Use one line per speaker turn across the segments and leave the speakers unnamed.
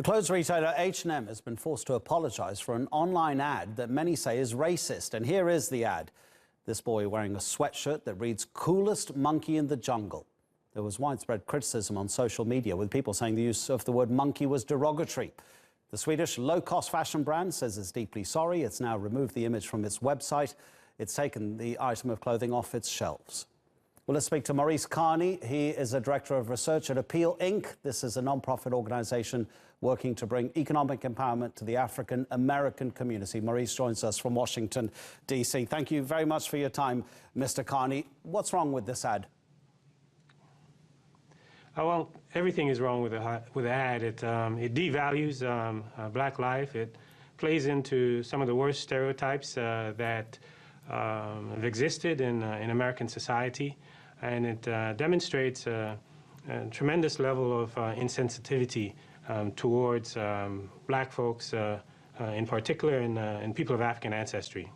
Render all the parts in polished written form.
The clothes retailer H&M has been forced to apologise for an online ad that many say is racist. And here is the ad. This boy wearing a sweatshirt that reads, "Coolest monkey in the jungle." There was widespread criticism on social media, with people saying the use of the word monkey was derogatory. The Swedish low-cost fashion brand says it's deeply sorry. It's now removed the image from its website. It's taken the item of clothing off its shelves. Well, let's speak to Maurice Carney. He is a director of research at Appeal Inc. This is a non-profit organisation working to bring economic empowerment to the African-American community. Maurice joins us from Washington, D.C. Thank you very much for your time, Mr. Carney. What's wrong with this ad?
Well, everything is wrong with the ad. It devalues black life. It plays into some of the worst stereotypes that have existed in American society, and it demonstrates a tremendous level of insensitivity towards black folks, in particular, and people of African ancestry.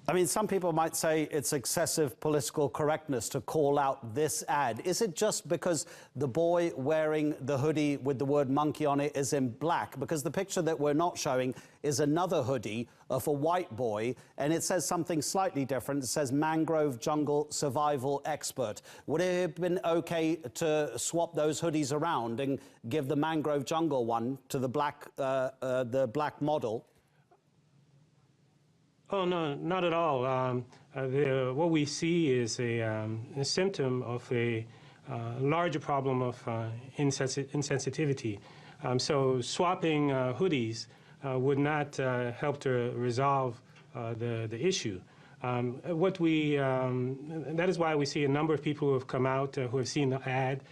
I mean, some people might say it's excessive political correctness to call out this ad. Is it just because the boy wearing the hoodie with the word monkey on it is in black? Because the picture that we're not showing is another hoodie of a white boy, and it says something slightly different. It says mangrove jungle survival expert. Would it have been okay to swap those hoodies around and give the mangrove jungle one to the black model?
Oh, no, not at all. What we see is a symptom of a larger problem of insensitivity. So swapping hoodies would not help to resolve the issue. That is why we see a number of people who have come out who have seen the ad.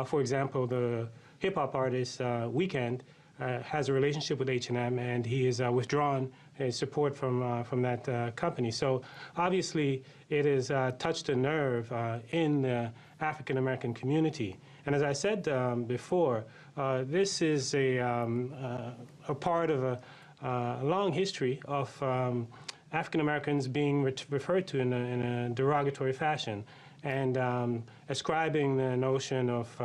For example, the hip-hop artist Weeknd has a relationship with H&M, and he has withdrawn his support from that company. So obviously it has touched a nerve in the African-American community. And as I said before, this is a part of a long history of African-Americans being referred to in a derogatory fashion, and ascribing the notion of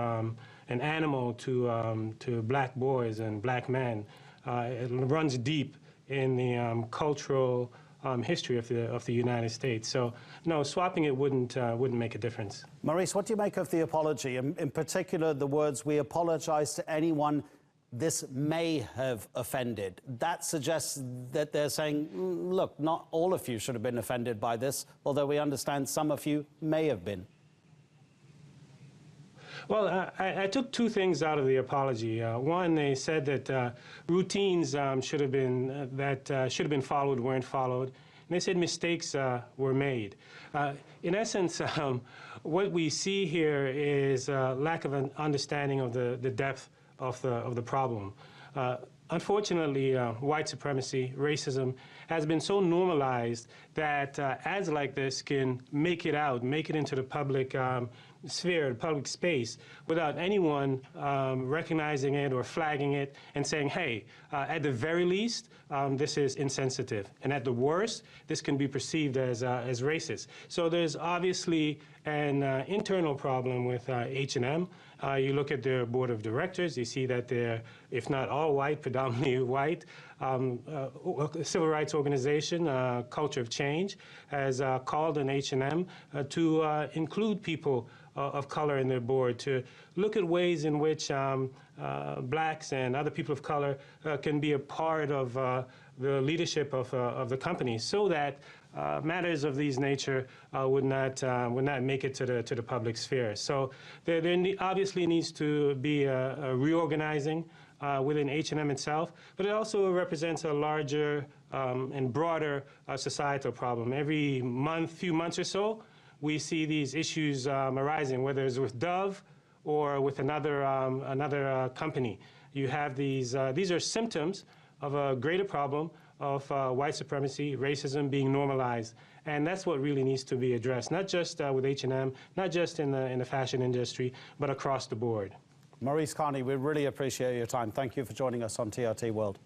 an animal to black boys and black men. It runs deep in the cultural history of the United States. So, no, swapping it wouldn't make a difference. Maurice,
what do you make of the apology? In particular, the words, "We apologize to anyone this may have offended." That suggests that they're saying, look, not all of you should have been offended by this, although we understand some of you may have been.
Well, I took two things out of the apology. One, they said that routines should have been followed weren't followed, and they said mistakes were made. In essence, what we see here is a lack of an understanding of the depth of the problem. Unfortunately, white supremacy, racism, has been so normalized that ads like this can make it into the public sphere, the public space, without anyone recognizing it or flagging it and saying, hey, at the very least, this is insensitive. And at the worst, this can be perceived as racist. So there's obviously an internal problem with H&M. You look at their board of directors, you see that they're, if not all white, predominantly white. Civil rights organization, Culture of Change, has called on H&M to include people of color in their board, to look at ways in which blacks and other people of color can be a part of the leadership of the company, so that matters of these nature would not make it to the public sphere. So there obviously needs to be a reorganizing within H&M itself, but it also represents a larger and broader societal problem. Every few months or so, we see these issues arising, whether it's with Dove or with another company. You have these are symptoms of a greater problem of white supremacy, racism being normalized. And that's what really needs to be addressed, not just with H&M, not just in the fashion industry, but across the board.
Maurice Carney, we really appreciate your time. Thank you for joining us on TRT World.